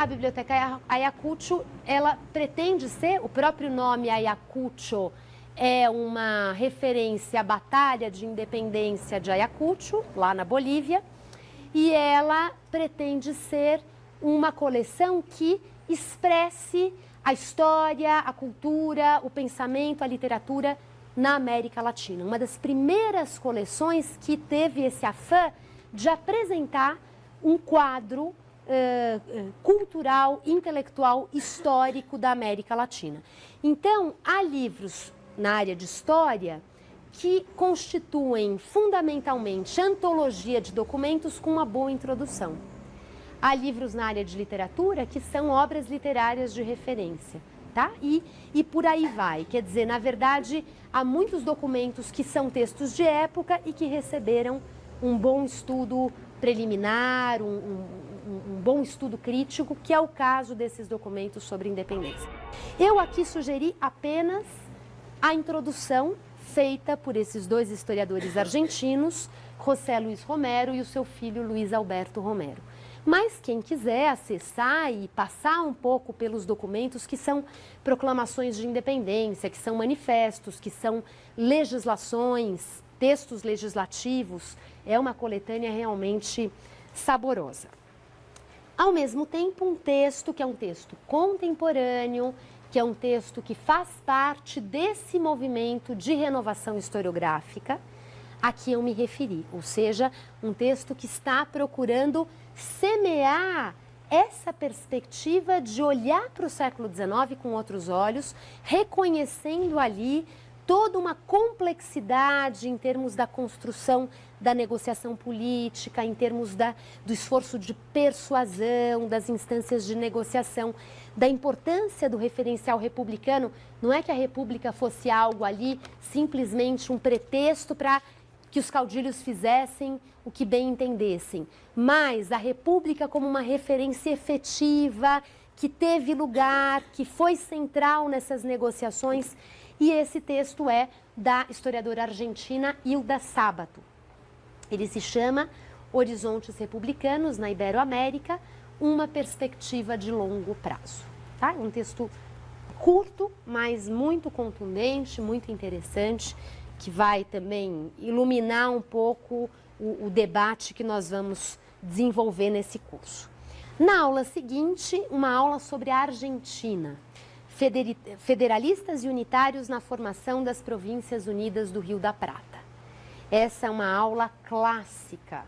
a Biblioteca Ayacucho, ela pretende ser, o próprio nome Ayacucho é uma referência à Batalha de Independência de Ayacucho, lá na Bolívia, e ela pretende ser uma coleção que expresse a história, a cultura, o pensamento, a literatura na América Latina. Uma das primeiras coleções que teve esse afã de apresentar um quadro cultural, intelectual, histórico da América Latina. Então, há livros na área de história que constituem fundamentalmente antologia de documentos com uma boa introdução. Há livros na área de literatura que são obras literárias de referência, tá? E por aí vai. Quer dizer, na verdade, há muitos documentos que são textos de época e que receberam um bom estudo preliminar, um bom estudo crítico, que é o caso desses documentos sobre independência. Eu aqui sugeri apenas a introdução feita por esses dois historiadores argentinos, José Luiz Romero e o seu filho Luiz Alberto Romero. Mas quem quiser acessar e passar um pouco pelos documentos que são proclamações de independência, que são manifestos, que são legislações, textos legislativos, é uma coletânea realmente saborosa. Ao mesmo tempo, um texto que é um texto contemporâneo, que é um texto que faz parte desse movimento de renovação historiográfica a que eu me referi, ou seja, um texto que está procurando semear essa perspectiva de olhar para o século XIX com outros olhos, reconhecendo ali toda uma complexidade em termos da construção da negociação política, em termos do esforço de persuasão, das instâncias de negociação, da importância do referencial republicano. Não é que a República fosse algo ali, simplesmente um pretexto para que os caudilhos fizessem o que bem entendessem, mas a República como uma referência efetiva, que teve lugar, que foi central nessas negociações. E esse texto é da historiadora argentina Hilda Sábato. Ele se chama Horizontes Republicanos na Iberoamérica, uma perspectiva de longo prazo. Tá? Um texto curto, mas muito contundente, muito interessante, que vai também iluminar um pouco o debate que nós vamos desenvolver nesse curso. Na aula seguinte, uma aula sobre a Argentina. Federalistas e unitários na formação das Províncias Unidas do Rio da Prata. Essa é uma aula clássica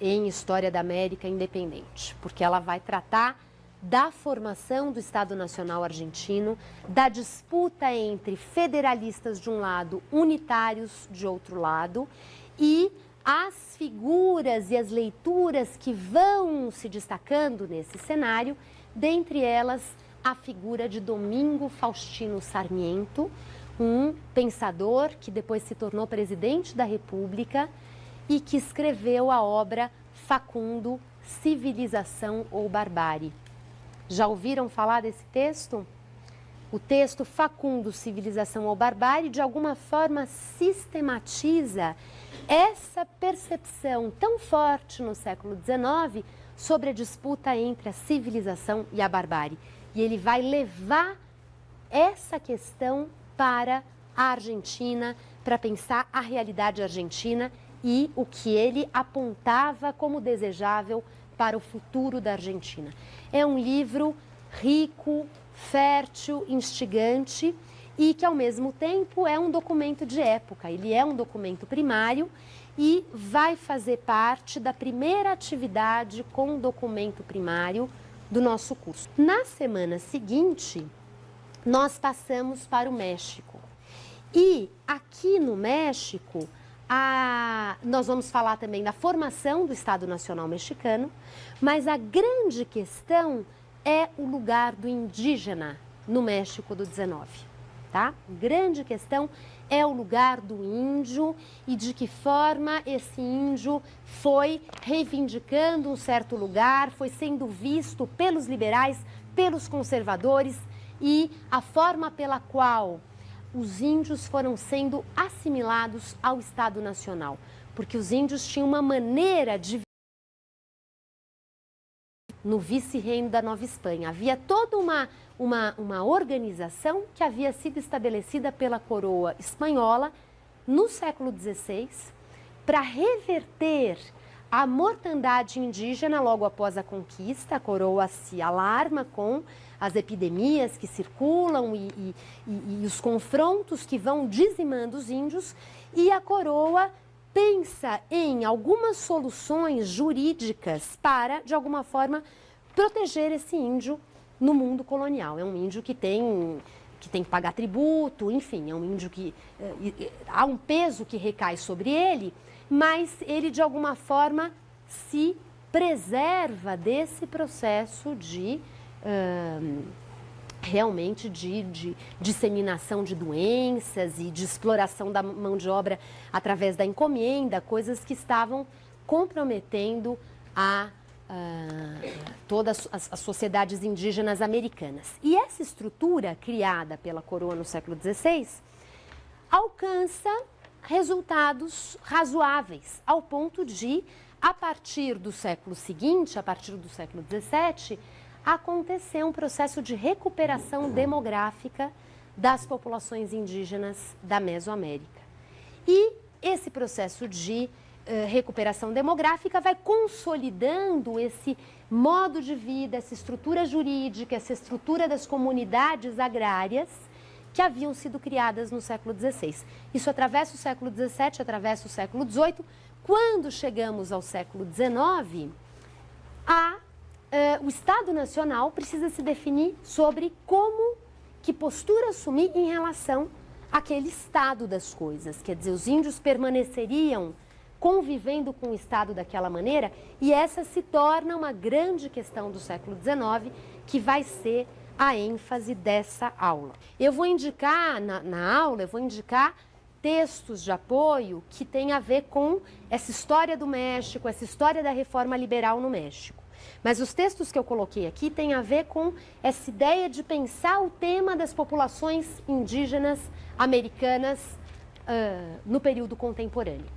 em História da América Independente, porque ela vai tratar da formação do Estado Nacional Argentino, da disputa entre federalistas de um lado, unitários de outro lado, e as figuras e as leituras que vão se destacando nesse cenário, dentre elas a figura de Domingo Faustino Sarmiento, um pensador que depois se tornou presidente da República e que escreveu a obra Facundo, Civilização ou Barbárie. Já ouviram falar desse texto? O texto Facundo, Civilização ou Barbárie, de alguma forma sistematiza essa percepção tão forte no século XIX sobre a disputa entre a civilização e a barbárie. E ele vai levar essa questão para a Argentina, para pensar a realidade argentina e o que ele apontava como desejável para o futuro da Argentina. É um livro rico, fértil, instigante e que, ao mesmo tempo, é um documento de época. Ele é um documento primário e vai fazer parte da primeira atividade com documento primário do nosso curso. Na semana seguinte, nós passamos para o México. E aqui no México, nós vamos falar também da formação do Estado Nacional Mexicano, mas a grande questão é o lugar do indígena no México do 19. Tá? Grande questão é o lugar do índio e de que forma esse índio foi reivindicando um certo lugar, foi sendo visto pelos liberais, pelos conservadores e a forma pela qual os índios foram sendo assimilados ao Estado Nacional, porque os índios tinham uma maneira de no vice-reino da Nova Espanha. Havia toda uma organização que havia sido estabelecida pela coroa espanhola no século XVI para reverter a mortandade indígena logo após a conquista. A coroa se alarma com as epidemias que circulam e os confrontos que vão dizimando os índios, e a coroa pensa em algumas soluções jurídicas para, de alguma forma, proteger esse índio no mundo colonial. É um índio que tem que pagar tributo, enfim, é um índio que há um peso que recai sobre ele, mas ele, de alguma forma, se preserva desse processo de realmente de disseminação de doenças e de exploração da mão de obra através da encomenda, coisas que estavam comprometendo todas as sociedades indígenas americanas. E essa estrutura criada pela coroa no século XVI alcança resultados razoáveis, ao ponto de, a partir do século seguinte, a partir do século XVII, acontecer um processo de recuperação demográfica das populações indígenas da Mesoamérica. E esse processo de recuperação demográfica vai consolidando esse modo de vida, essa estrutura jurídica, essa estrutura das comunidades agrárias que haviam sido criadas no século XVI. Isso atravessa o século XVII, atravessa o século XVIII. Quando chegamos ao século XIX, o Estado Nacional precisa se definir sobre que postura assumir em relação àquele estado das coisas. Quer dizer, os índios permaneceriam convivendo com o Estado daquela maneira, e essa se torna uma grande questão do século XIX, que vai ser a ênfase dessa aula. Eu vou indicar, na aula, eu vou indicar textos de apoio que têm a ver com essa história do México, essa história da reforma liberal no México. Mas os textos que eu coloquei aqui têm a ver com essa ideia de pensar o tema das populações indígenas americanas no período contemporâneo.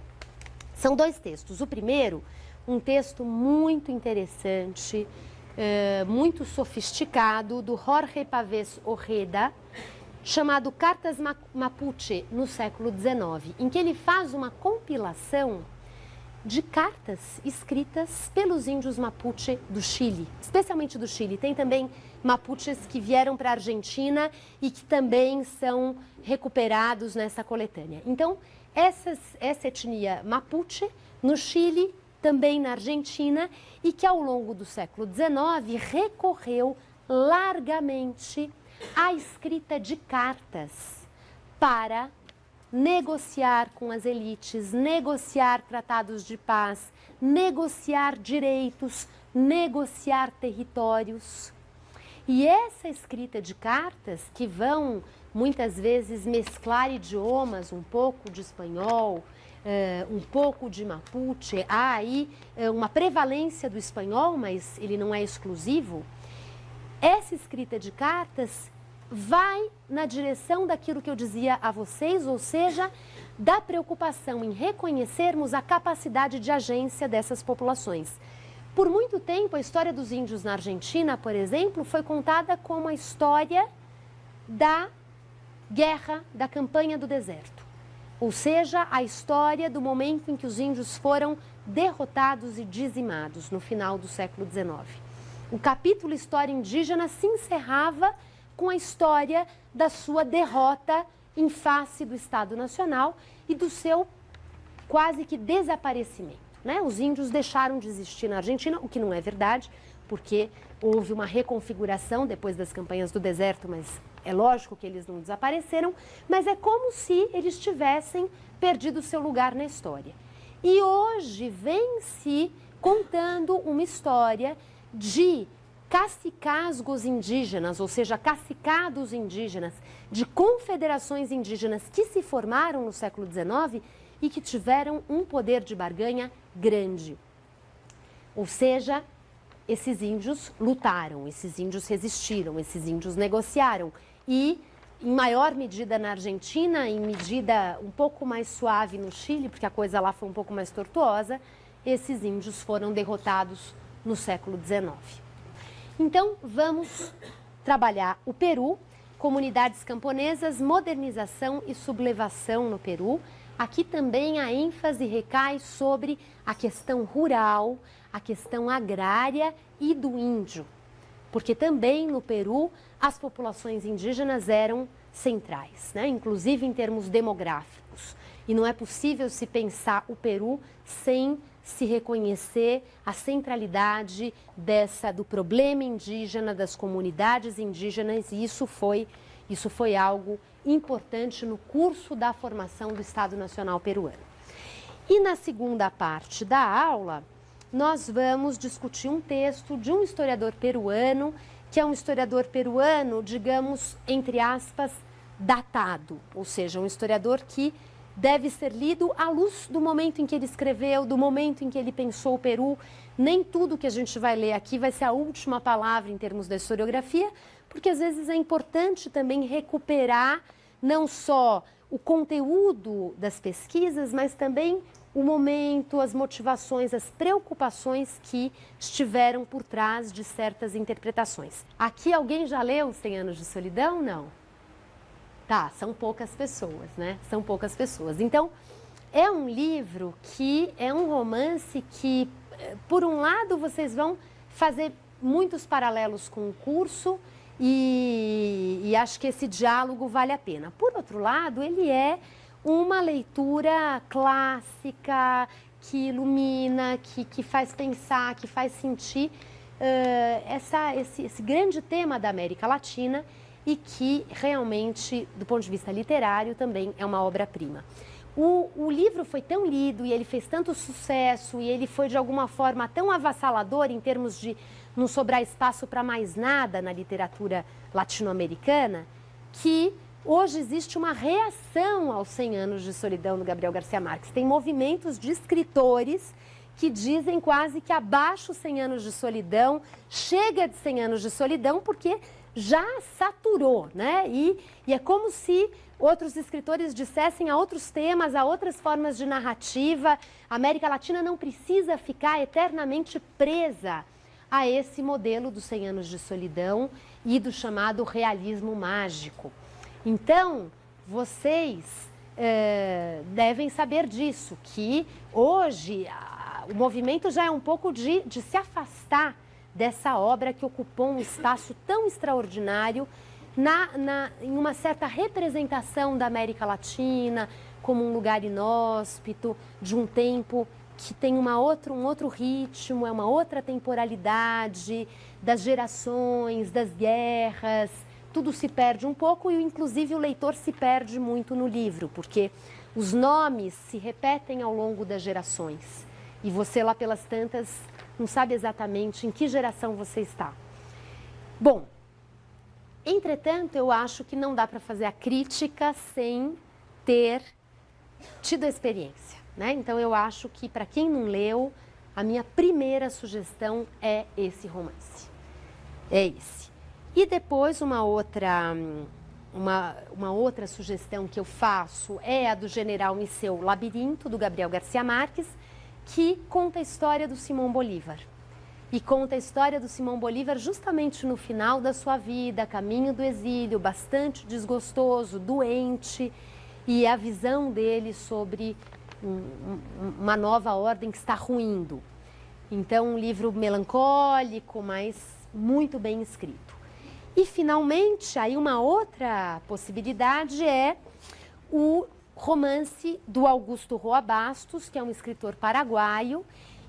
São dois textos. O primeiro, um texto muito interessante, muito sofisticado, do Jorge Pavés Ojeda, chamado Cartas Mapuche no século XIX, em que ele faz uma compilação de cartas escritas pelos índios Mapuche do Chile, especialmente do Chile. Tem também Mapuches que vieram para a Argentina e que também são recuperados nessa coletânea. Então, essa etnia Mapuche no Chile, também na Argentina, e que ao longo do século XIX recorreu largamente à escrita de cartas para negociar com as elites, negociar tratados de paz, negociar direitos, negociar territórios. E essa escrita de cartas, que vão muitas vezes mesclar idiomas, um pouco de espanhol, um pouco de Mapuche, há aí uma prevalência do espanhol, mas ele não é exclusivo. Essa escrita de cartas vai na direção daquilo que eu dizia a vocês, ou seja, da preocupação em reconhecermos a capacidade de agência dessas populações. Por muito tempo, a história dos índios na Argentina, por exemplo, foi contada como a história da guerra, da campanha do deserto. Ou seja, a história do momento em que os índios foram derrotados e dizimados no final do século XIX. O capítulo História Indígena se encerrava com a história da sua derrota em face do Estado Nacional e do seu quase que desaparecimento, né? Os índios deixaram de existir na Argentina, o que não é verdade, porque houve uma reconfiguração depois das campanhas do deserto, mas é lógico que eles não desapareceram, mas é como se eles tivessem perdido seu lugar na história. E hoje vem se contando uma história de cacicazgos indígenas, ou seja, cacicados indígenas, de confederações indígenas que se formaram no século XIX e que tiveram um poder de barganha grande. Ou seja, esses índios lutaram, esses índios resistiram, esses índios negociaram e, em maior medida na Argentina, em medida um pouco mais suave no Chile, porque a coisa lá foi um pouco mais tortuosa, esses índios foram derrotados no século XIX. Então, vamos trabalhar o Peru, comunidades camponesas, modernização e sublevação no Peru. Aqui também a ênfase recai sobre a questão rural, a questão agrária e do índio, porque também no Peru as populações indígenas eram centrais, né? Inclusive em termos demográficos. E não é possível se pensar o Peru sem se reconhecer a centralidade do problema indígena, das comunidades indígenas, e isso foi algo importante no curso da formação do Estado Nacional Peruano. E na segunda parte da aula, nós vamos discutir um texto de um historiador peruano, que é um historiador peruano, digamos, entre aspas, datado, ou seja, um historiador que deve ser lido à luz do momento em que ele escreveu, do momento em que ele pensou o Peru. Nem tudo que a gente vai ler aqui vai ser a última palavra em termos da historiografia, porque às vezes é importante também recuperar não só o conteúdo das pesquisas, mas também o momento, as motivações, as preocupações que estiveram por trás de certas interpretações. Aqui alguém já leu 100 Anos de Solidão? Não. Tá, são poucas pessoas, né? São poucas pessoas. Então, é um livro que é um romance que, por um lado, vocês vão fazer muitos paralelos com o curso e acho que esse diálogo vale a pena. Por outro lado, ele é uma leitura clássica, que ilumina, que faz pensar, que faz sentir esse grande tema da América Latina, e que realmente, do ponto de vista literário, também é uma obra-prima. O livro foi tão lido e ele fez tanto sucesso e ele foi, de alguma forma, tão avassalador em termos de não sobrar espaço para mais nada na literatura latino-americana, que hoje existe uma reação aos 100 Anos de Solidão do Gabriel Garcia Marques. Tem movimentos de escritores que dizem quase que abaixo 100 Anos de Solidão, chega de 100 Anos de Solidão, porque já saturou, né? E é como se outros escritores dissessem a outros temas, a outras formas de narrativa. A América Latina não precisa ficar eternamente presa a esse modelo dos 100 Anos de Solidão e do chamado realismo mágico. Então, vocês devem saber disso, que hoje o movimento já é um pouco de se afastar dessa obra que ocupou um espaço tão extraordinário em uma certa representação da América Latina como um lugar inóspito, de um tempo que tem um outro ritmo, é uma outra temporalidade, das gerações, das guerras, tudo se perde um pouco e, inclusive, o leitor se perde muito no livro, porque os nomes se repetem ao longo das gerações e você, lá pelas tantas, não sabe exatamente em que geração você está. Bom, entretanto, eu acho que não dá para fazer a crítica sem ter tido a experiência, né? Então, eu acho que, para quem não leu, a minha primeira sugestão é esse romance. É esse. E depois, uma outra sugestão que eu faço é a do General em seu Labirinto, do Gabriel Garcia Marques, que conta a história do Simão Bolívar. E conta a história do Simão Bolívar justamente no final da sua vida, caminho do exílio, bastante desgostoso, doente, e a visão dele sobre uma nova ordem que está ruindo. Então, um livro melancólico, mas muito bem escrito. E, finalmente, aí uma outra possibilidade é o romance do Augusto Roa Bastos, que é um escritor paraguaio,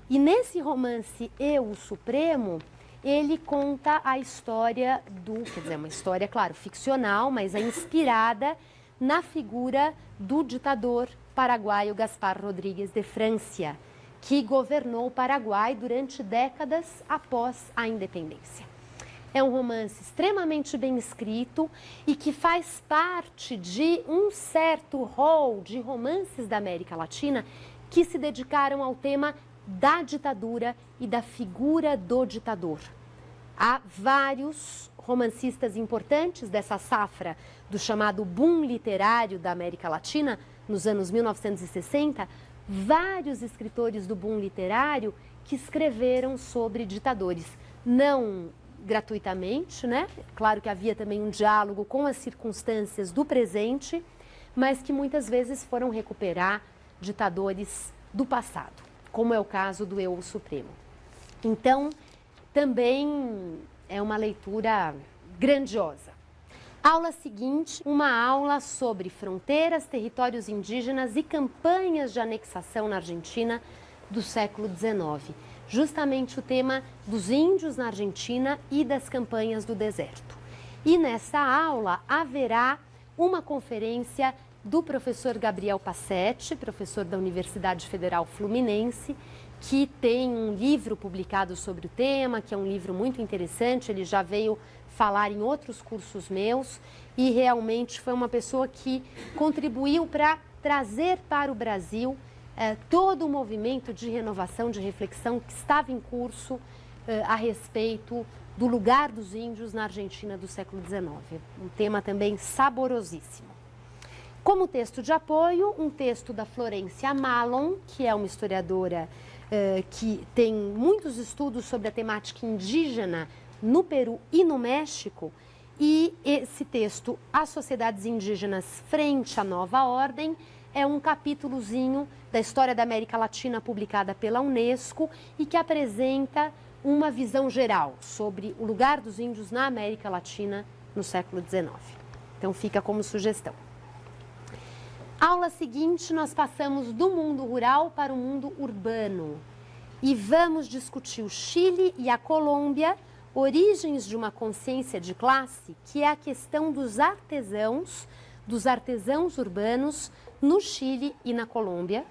e nesse romance Eu, o Supremo, ele conta a história quer dizer, uma história, claro, ficcional, mas é inspirada na figura do ditador paraguaio Gaspar Rodrigues de Francia, que governou o Paraguai durante décadas após a independência. É um romance extremamente bem escrito e que faz parte de um certo rol de romances da América Latina que se dedicaram ao tema da ditadura e da figura do ditador. Há vários romancistas importantes dessa safra do chamado boom literário da América Latina, nos anos 1960, vários escritores do boom literário que escreveram sobre ditadores. Não gratuitamente, né? Claro que havia também um diálogo com as circunstâncias do presente, mas que muitas vezes foram recuperar ditadores do passado, como é o caso do Eu, o Supremo. Então, também é uma leitura grandiosa. Aula seguinte, uma aula sobre fronteiras, territórios indígenas e campanhas de anexação na Argentina do século XIX. Justamente o tema dos índios na Argentina e das campanhas do deserto. E nessa aula haverá uma conferência do professor Gabriel Passetti, professor da Universidade Federal Fluminense, que tem um livro publicado sobre o tema, que é um livro muito interessante, ele já veio falar em outros cursos meus e realmente foi uma pessoa que contribuiu para trazer para o Brasil todo o movimento de renovação, de reflexão que estava em curso a respeito do lugar dos índios na Argentina do século XIX. Um tema também saborosíssimo. Como texto de apoio, um texto da Florência Malon, que é uma historiadora que tem muitos estudos sobre a temática indígena no Peru e no México, e esse texto, As Sociedades Indígenas Frente à Nova Ordem, é um capítulozinho da história da América Latina publicada pela Unesco e que apresenta uma visão geral sobre o lugar dos índios na América Latina no século XIX. Então fica como sugestão. Aula seguinte, nós passamos do mundo rural para o mundo urbano e vamos discutir o Chile e a Colômbia, origens de uma consciência de classe, que é a questão dos artesãos urbanos no Chile e na Colômbia,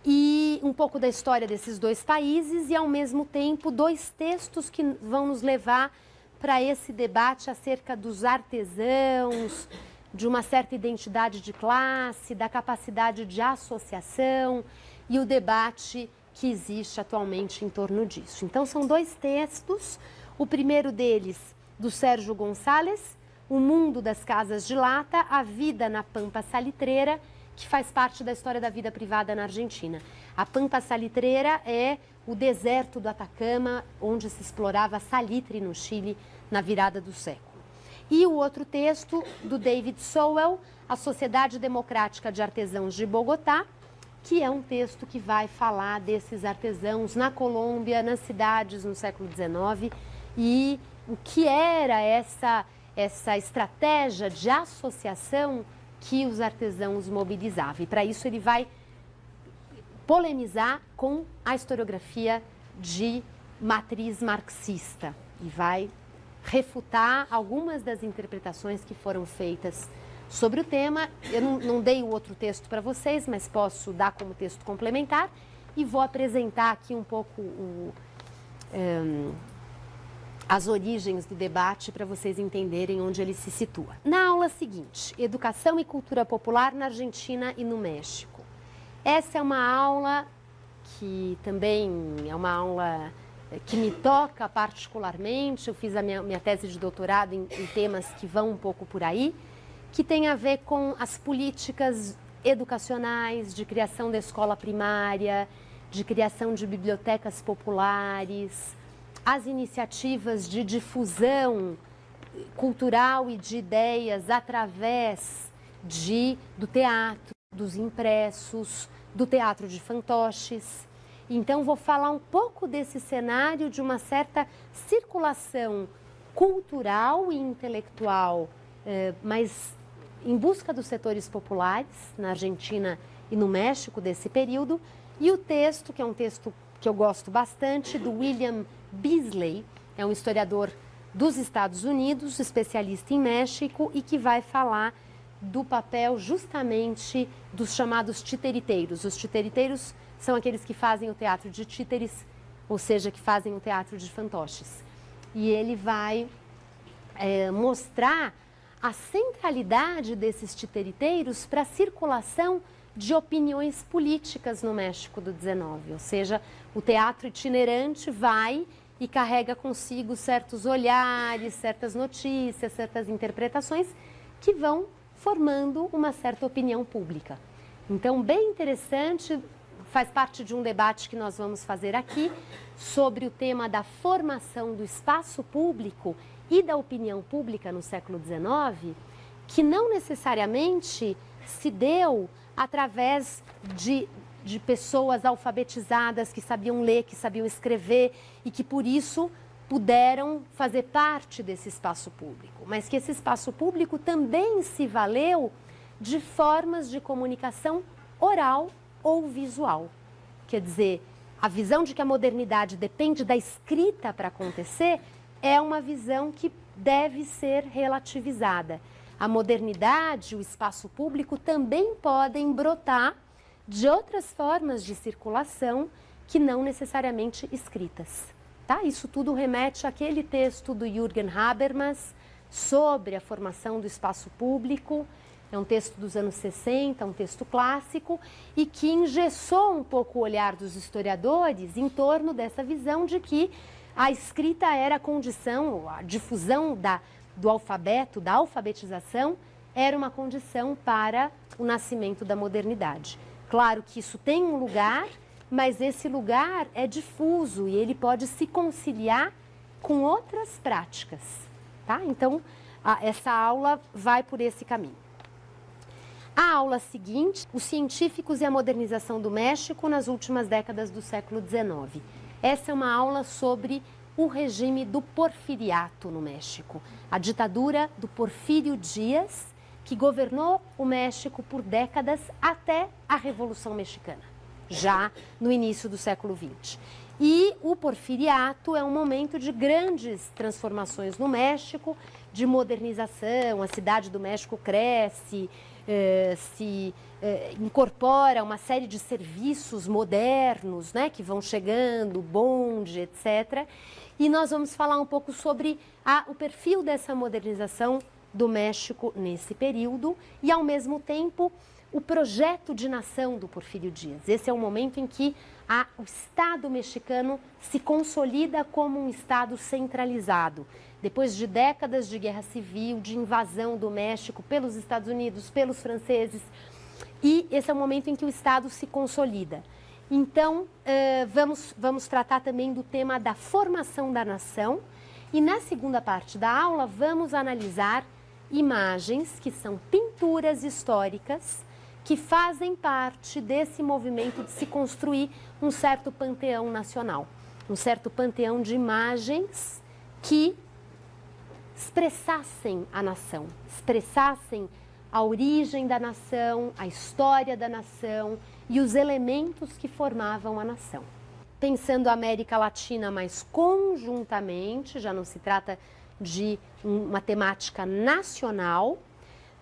e um pouco da história desses dois países e, ao mesmo tempo, dois textos que vão nos levar para esse debate acerca dos artesãos, de uma certa identidade de classe, da capacidade de associação e o debate que existe atualmente em torno disso. Então, são dois textos, o primeiro deles, do Sérgio Gonçalves, O Mundo das Casas de Lata, A Vida na Pampa Salitreira, que faz parte da história da vida privada na Argentina. A Pampa Salitreira é o deserto do Atacama, onde se explorava salitre no Chile na virada do século. E o outro texto, do David Sowell, A Sociedade Democrática de Artesãos de Bogotá, que é um texto que vai falar desses artesãos na Colômbia, nas cidades no século XIX, e o que era essa estratégia de associação que os artesãos mobilizavam. E para isso ele vai polemizar com a historiografia de matriz marxista e vai refutar algumas das interpretações que foram feitas sobre o tema. Eu não dei o outro texto para vocês, mas posso dar como texto complementar e vou apresentar aqui um pouco as origens do debate para vocês entenderem onde ele se situa. Na aula seguinte, Educação e Cultura Popular na Argentina e no México. Essa é uma aula que também é uma aula que me toca particularmente. Eu fiz a minha tese de doutorado em temas que vão um pouco por aí, que tem a ver com as políticas educacionais de criação da escola primária, de criação de bibliotecas populares, as iniciativas de difusão cultural e de ideias através do teatro, dos impressos, do teatro de fantoches. Então, vou falar um pouco desse cenário de uma certa circulação cultural e intelectual, mas em busca dos setores populares, na Argentina e no México desse período, e o texto, que é um texto que eu gosto bastante, do William Beasley, é um historiador dos Estados Unidos, especialista em México, e que vai falar do papel justamente dos chamados titeriteiros. Os titeriteiros são aqueles que fazem o teatro de títeres, ou seja, que fazem o teatro de fantoches. E ele vai mostrar a centralidade desses titeriteiros para a circulação de opiniões políticas no México do XIX, ou seja, o teatro itinerante vai e carrega consigo certos olhares, certas notícias, certas interpretações que vão formando uma certa opinião pública. Então, bem interessante, faz parte de um debate que nós vamos fazer aqui sobre o tema da formação do espaço público e da opinião pública no século XIX, que não necessariamente se deu através de pessoas alfabetizadas que sabiam ler, que sabiam escrever e que por isso puderam fazer parte desse espaço público, mas que esse espaço público também se valeu de formas de comunicação oral ou visual. Quer dizer, a visão de que a modernidade depende da escrita para acontecer é uma visão que deve ser relativizada. A modernidade, o espaço público também podem brotar de outras formas de circulação que não necessariamente escritas. Tá? Isso tudo remete àquele texto do Jürgen Habermas sobre a formação do espaço público. É um texto dos anos 60, um texto clássico, e que engessou um pouco o olhar dos historiadores em torno dessa visão de que a escrita era a condição, a difusão do alfabeto, da alfabetização, era uma condição para o nascimento da modernidade. Claro que isso tem um lugar, mas esse lugar é difuso e ele pode se conciliar com outras práticas. Tá? Então, essa aula vai por esse caminho. A aula seguinte, os científicos e a modernização do México nas últimas décadas do século XIX. Essa é uma aula sobre o regime do porfiriato no México, a ditadura do Porfírio Díaz, que governou o México por décadas até a Revolução Mexicana, já no início do século XX. E o porfiriato é um momento de grandes transformações no México, de modernização, a cidade do México cresce, incorpora uma série de serviços modernos, né, que vão chegando, bonde, etc. E nós vamos falar um pouco sobre o perfil dessa modernização do México nesse período e, ao mesmo tempo, o projeto de nação do Porfírio Díaz. Esse é o momento em que o Estado mexicano se consolida como um Estado centralizado. Depois de décadas de guerra civil, de invasão do México pelos Estados Unidos, pelos franceses, e esse é o momento em que o Estado se consolida. Então, vamos tratar também do tema da formação da nação e na segunda parte da aula vamos analisar imagens que são pinturas históricas que fazem parte desse movimento de se construir um certo panteão nacional, um certo panteão de imagens que expressassem a nação, expressassem a origem da nação, a história da nação e os elementos que formavam a nação. Pensando a América Latina mais conjuntamente, já não se trata de uma temática nacional,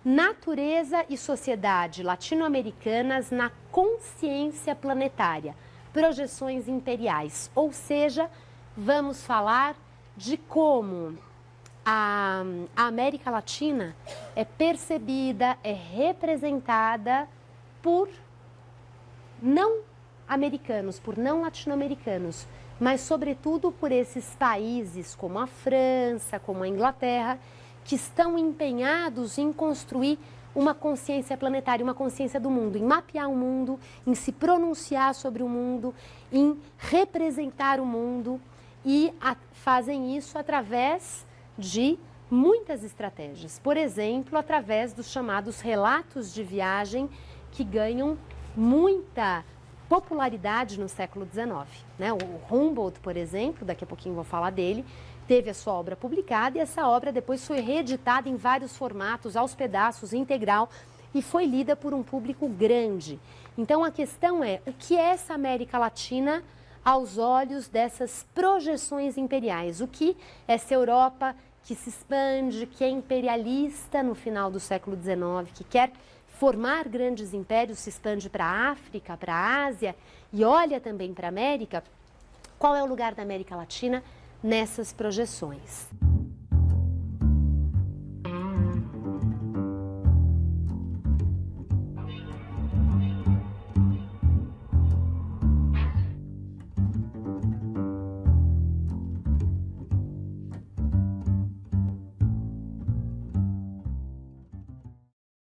natureza e sociedade latino-americanas na consciência planetária, projeções imperiais, ou seja, vamos falar de como a América Latina é percebida, é representada por não americanos, por não latino-americanos, mas sobretudo por esses países como a França, como a Inglaterra, que estão empenhados em construir uma consciência planetária, uma consciência do mundo, em mapear o mundo, em se pronunciar sobre o mundo, em representar o mundo e fazem isso através de muitas estratégias. Por exemplo, através dos chamados relatos de viagem que ganham muita popularidade no século XIX. Né? O Humboldt, por exemplo, daqui a pouquinho vou falar dele, teve a sua obra publicada e essa obra depois foi reeditada em vários formatos, aos pedaços, integral, e foi lida por um público grande. Então a questão é, o que é essa América Latina aos olhos dessas projeções imperiais? O que essa Europa que se expande, que é imperialista no final do século XIX, que quer formar grandes impérios, se expande para a África, para a Ásia e olha também para a América? Qual é o lugar da América Latina nessas projeções?